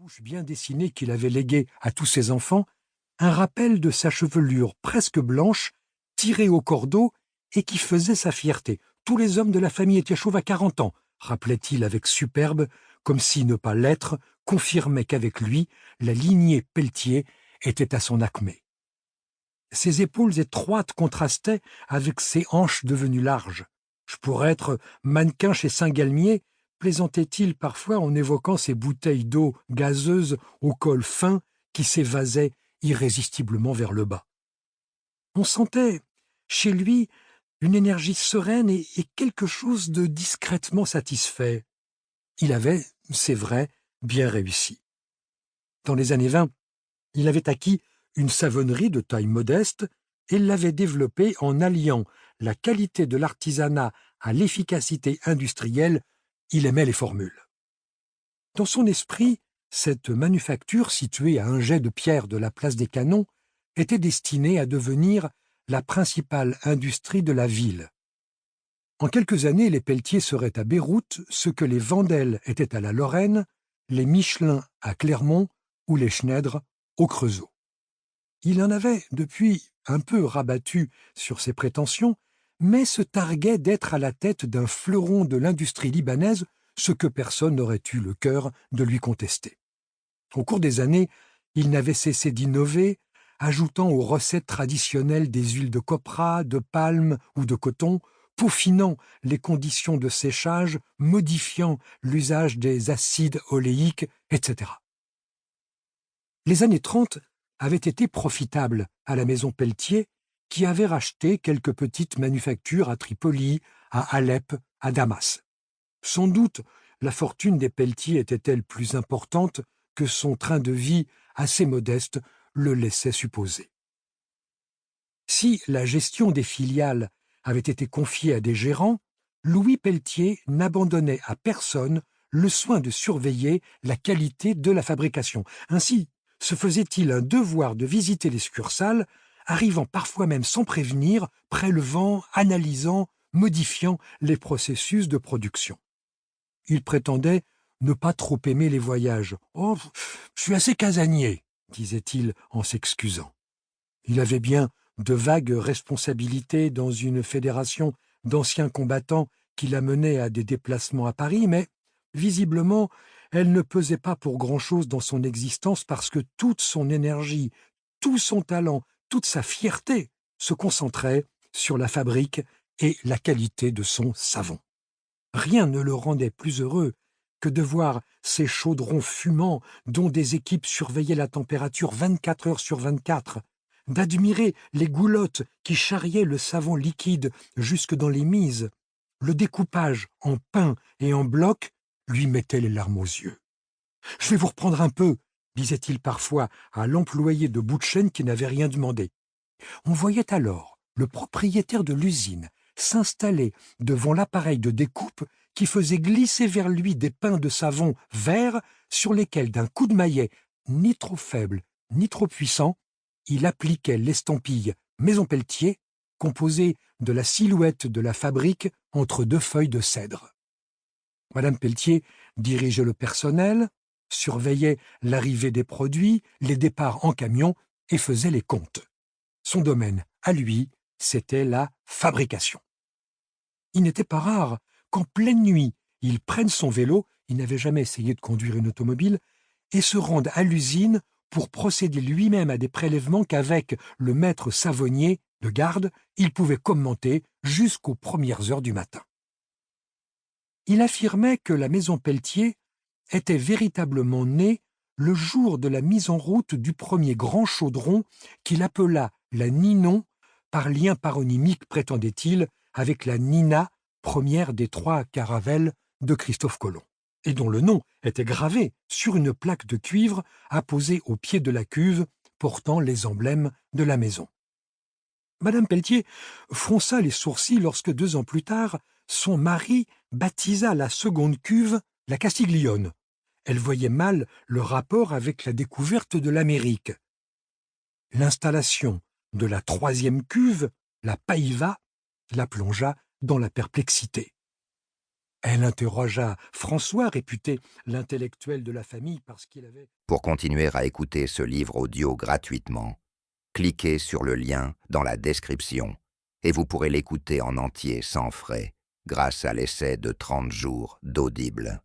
bouche bien dessinée qu'il avait léguée à tous ses enfants, un rappel de sa chevelure presque blanche, tirée au cordeau et qui faisait sa fierté. Tous les hommes de la famille étaient chauves à 40 ans, rappelait-il avec superbe, comme si ne pas l'être confirmait qu'avec lui, la lignée Pelletier était à son acmé. Ses épaules étroites contrastaient avec ses hanches devenues larges. Je pourrais être mannequin chez Saint-Galmier, plaisantait-il parfois en évoquant ces bouteilles d'eau gazeuse au col fin qui s'évasaient irrésistiblement vers le bas. On sentait chez lui une énergie sereine et quelque chose de discrètement satisfait. Il avait, c'est vrai, bien réussi. Dans les années 20, il avait acquis une savonnerie de taille modeste et l'avait développée en alliant la qualité de l'artisanat à l'efficacité industrielle. Il aimait les formules. Dans son esprit, cette manufacture, située à un jet de pierre de la place des Canons, était destinée à devenir la principale industrie de la ville. En quelques années, les Pelletiers seraient à Beyrouth ce que les Vandel étaient à la Lorraine, les Michelin à Clermont ou les Schneider au Creusot. Il en avait, depuis, un peu rabattu sur ses prétentions, mais se targuait d'être à la tête d'un fleuron de l'industrie libanaise, ce que personne n'aurait eu le cœur de lui contester. Au cours des années, il n'avait cessé d'innover, ajoutant aux recettes traditionnelles des huiles de copra, de palme ou de coton, peaufinant les conditions de séchage, modifiant l'usage des acides oléiques, etc. Les années 30 avaient été profitables à la maison Pelletier, qui avait racheté quelques petites manufactures à Tripoli, à Alep, à Damas. Sans doute, la fortune des Pelletier était-elle plus importante que son train de vie assez modeste le laissait supposer. Si la gestion des filiales avait été confiée à des gérants, Louis Pelletier n'abandonnait à personne le soin de surveiller la qualité de la fabrication. Ainsi, se faisait-il un devoir de visiter les succursales, arrivant parfois même sans prévenir, prélevant, analysant, modifiant les processus de production. Il prétendait ne pas trop aimer les voyages. « Oh, je suis assez casanier », disait-il en s'excusant. Il avait bien de vagues responsabilités dans une fédération d'anciens combattants qui l'amenait à des déplacements à Paris, mais, visiblement, elle ne pesait pas pour grand-chose dans son existence parce que toute son énergie, tout son talent, toute sa fierté se concentraient sur la fabrique et la qualité de son savon. Rien ne le rendait plus heureux que de voir ces chaudrons fumants dont des équipes surveillaient la température 24 heures sur 24, d'admirer les goulottes qui charriaient le savon liquide jusque dans les mises. Le découpage en pain et en blocs lui mettait les larmes aux yeux. « Je vais vous reprendre un peu », disait-il parfois à l'employé de bout de chaîne qui n'avait rien demandé. On voyait alors le propriétaire de l'usine s'installer devant l'appareil de découpe qui faisait glisser vers lui des pains de savon verts sur lesquels, d'un coup de maillet, ni trop faible, ni trop puissant, il appliquait l'estampille Maison Pelletier, composée de la silhouette de la fabrique entre deux feuilles de cèdre. Madame Pelletier dirigeait le personnel, surveillait l'arrivée des produits, les départs en camion et faisait les comptes. Son domaine, à lui, c'était la fabrication. Il n'était pas rare qu'en pleine nuit, il prenne son vélo, il n'avait jamais essayé de conduire une automobile, et se rende à l'usine pour procéder lui-même à des prélèvements qu'avec le maître savonnier de garde, il pouvait commenter jusqu'aux premières heures du matin. Il affirmait que la maison Pelletier était véritablement née le jour de la mise en route du premier grand chaudron qu'il appela la Ninon, par lien paronymique, prétendait-il, avec la Nina, première des 3 caravelles de Christophe Colomb, et dont le nom était gravé sur une plaque de cuivre apposée au pied de la cuve portant les emblèmes de la maison. Madame Pelletier fronça les sourcils lorsque 2 ans plus tard, son mari baptisa la seconde cuve la Castiglione. Elle voyait mal le rapport avec la découverte de l'Amérique. L'installation de la 3e cuve, la Paiva, la plongea dans la perplexité. Elle interrogea François, réputé l'intellectuel de la famille parce qu'il avait... Pour continuer à écouter ce livre audio gratuitement, cliquez sur le lien dans la description et vous pourrez l'écouter en entier sans frais grâce à l'essai de 30 jours d'Audible.